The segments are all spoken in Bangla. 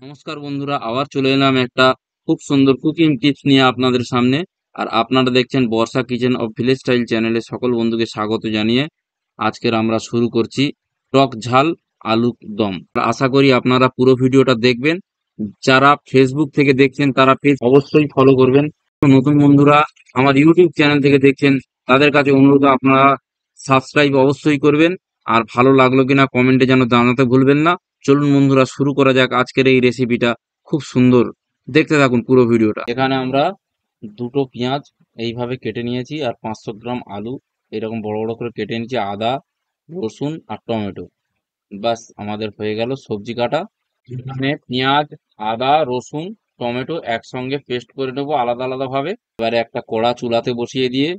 নমস্কার বন্ধুরা, আবার চলে এলাম একটা খুব সুন্দর কুকিং টিপস নিয়ে আপনাদের সামনে। আর আপনারা দেখছেন বর্ষা কিচেন অফ ভিলেজ স্টাইল চ্যানেলে সকল বন্ধুকে স্বাগত জানিয়ে আজকের আমরা শুরু করছি টক ঝাল আলু দম। আশা করি আপনারা পুরো ভিডিওটা দেখবেন। যারা ফেসবুক থেকে দেখছেন তারা পেজ অবশ্যই ফলো করবেন। নতুন বন্ধুরা আমার ইউটিউব চ্যানেল থেকে দেখছেন তাদের কাছে অনুরোধ, আপনারা সাবস্ক্রাইব অবশ্যই করবেন। আর ভালো লাগলো কিনা কমেন্টে যেন জানাতে ভুলবেন না। চলুন বন্ধুরা, শুরু করা যাক আজকের এই রেসিপিটা। খুব সুন্দর, দেখতে থাকুন পুরো ভিডিওটা। এখানে আমরা দুটো পেঁয়াজ এইভাবে কেটে নিয়েছি, আর 500 গ্রাম আলু এরকম বড় বড় করে কেটে নিয়েছি, আদা, রসুন আর টমেটো। বাস আমাদের হয়ে গেল সবজি কাটা। এখানে পেঁয়াজ, আদা, রসুন, টমেটো একসঙ্গে পেস্ট করে নেবো আলাদা আলাদা ভাবে। এবারে একটা কড়া চুলাতে বসিয়ে দিয়ে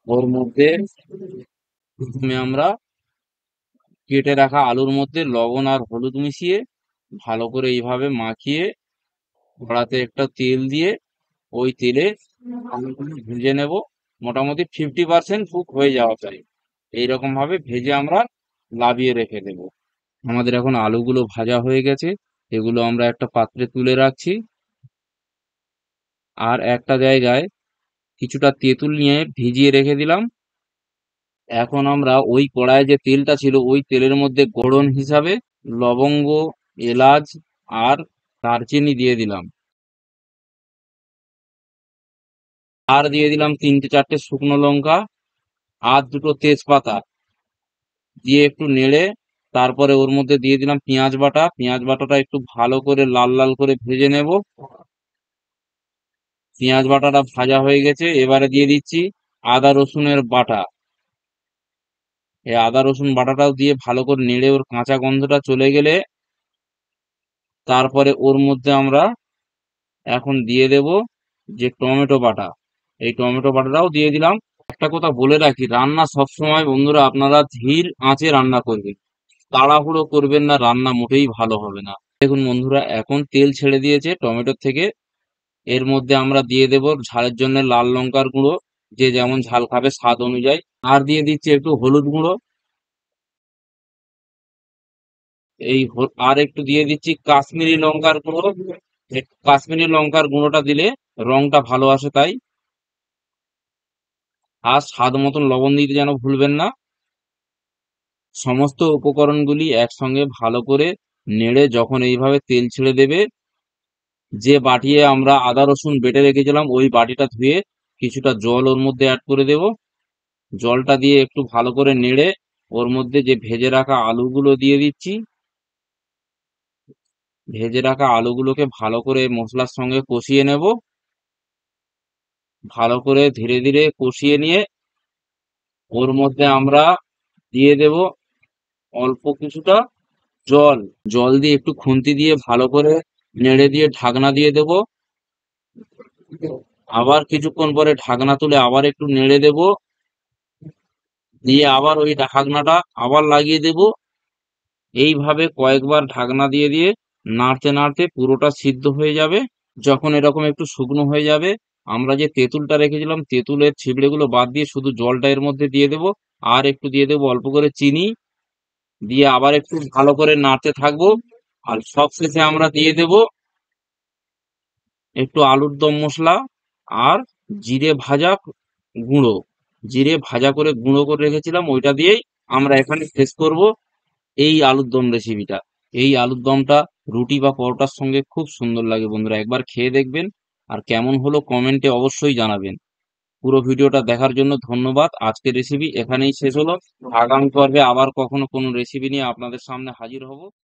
ওর মধ্যে প্রথমে আমরা কেটে রাখা আলুর মধ্যে লবণ আর হলুদ মিশিয়ে ভালো করে এইভাবে মাখিয়ে কড়াতে একটা তেল দিয়ে ওই তেলে আলুগুলো ভেজে নেব। মোটামুটি 50% কুক হয়ে যাওয়া চাই, এইরকম ভাবে ভেজে আমরা লাবিয়ে রেখে দেব। আমাদের এখন আলুগুলো ভাজা হয়ে গেছে, এগুলো আমরা একটা পাত্রে তুলে রাখছি। আর একটা জায়গায় কিছুটা তেঁতুল নিয়ে ভিজিয়ে রেখে দিলাম। এখন আমরা ওই কড়াইয়ে যে তেলটা ছিল ওই তেলের মধ্যে ফোড়ন হিসাবে লবঙ্গ, এলাচ আর দারচিনি দিয়ে দিলাম। আর দিয়ে দিলাম 3-4টে শুকনো লঙ্কা আর দুটো তেজপাতা দিয়ে একটু নেড়ে তারপরে ওর মধ্যে দিয়ে দিলাম পেঁয়াজ বাটা। পেঁয়াজ বাটাটা একটু ভালো করে লাল লাল করে ভেজে নেব। পেঁয়াজ বাটাটা ভাজা হয়ে গেছে, এবারে দিয়ে দিচ্ছি আদা রসুনের বাটা। এই আদা রসুন বাটাটাও দিয়ে ভালো করে নেড়ে ওর কাঁচা গন্ধটা চলে গেলে তারপরে ওর মধ্যে আমরা এখন দিয়ে দেব যে টমেটো বাটা। এই টমেটো বাটাটাও দিয়ে দিলাম। একটা কথা বলে রাখি, রান্না সবসময় বন্ধুরা আপনারা ধীর আঁচে রান্না করবেন, তাড়াহুড়ো করবেন না, রান্না মোটেই ভালো হবে না। দেখুন বন্ধুরা, এখন তেল ছেড়ে দিয়েছে টমেটোর থেকে। এর মধ্যে আমরা দিয়ে দেব ঝালের জন্য লাল লঙ্কার গুঁড়ো, যে যেমন ঝাল খাবে স্বাদ অনুযায়ী। আর দিয়ে দিচ্ছি একটু হলুদ গুঁড়ো। আর একটু দিয়ে দিচ্ছি কাশ্মীরি লঙ্কার গুঁড়ো। কাশ্মীরি লঙ্কার গুঁড়োটা দিলে রংটা ভালো আসে তাই। আর স্বাদ মতন লবণ দিতে যেন ভুলবেন না। সমস্ত উপকরণগুলি একসঙ্গে ভালো করে নেড়ে যখন এইভাবে তেল ছেড়ে দেবে, যে বাটিয়ে আমরা আদা রসুন বেটে রেখেছিলাম ওই বাটিটা ধুয়ে কিছুটা জল ওর মধ্যে অ্যাড করে দেব। জলটা দিয়ে একটু ভালো করে নেড়ে ওর মধ্যে যে ভেজে রাখা আলুগুলো দিয়ে দিচ্ছি। ভেজে রাখা আলুগুলোকে ভালো করে মশলার সঙ্গে কষিয়ে নেব। ভালো করে ধীরে ধীরে কষিয়ে নিয়ে ওর মধ্যে আমরা দিয়ে দেব অল্প কিছুটা জল। জল দিয়ে একটু খুন্তি দিয়ে ভালো করে নেড়ে দিয়ে ঢাকনা দিয়ে দেব। আবার কিছুক্ষণ পরে ঢাকনা তুলে আবার একটু নেড়ে দেব, দিয়ে আবার ওই ঢাকনাটা আবার লাগিয়ে দেব। এইভাবে কয়েকবার ঢাকনা দিয়ে দিয়ে নাড়তে নাড়তে পুরোটা সিদ্ধ হয়ে যাবে। যখন এরকম একটু শুকনো হয়ে যাবে, আমরা যে তেঁতুলটা রেখেছিলাম তেঁতুলের ছিবড়েগুলো বাদ দিয়ে শুধু জলটা এর মধ্যে দিয়ে দেব। আর একটু দিয়ে দেবো অল্প করে চিনি, দিয়ে আবার একটু ভালো করে নাড়তে থাকবো। আর সবশেষে আমরা দিয়ে দেব একটু আলুর দম মশলা আর জিরে ভাজা গুঁড়ো। জিরে ভাজা করে গুঁড়ো করে রেখেছিলাম, ওইটা দিয়েই আমরা এখানে শেষ করব এই আলুর দম রেসিপিটা। এই আলুর দমটা রুটি বা পরোটার সঙ্গে খুব সুন্দর লাগে বন্ধুরা, একবার খেয়ে দেখবেন। আর কেমন হলো কমেন্টে অবশ্যই জানাবেন। পুরো ভিডিওটা দেখার জন্য ধন্যবাদ। আজকের রেসিপি এখানেই শেষ হলো। আগামী পর্বে আবার কখনো কোনো রেসিপি নিয়ে আপনাদের সামনে হাজির হব।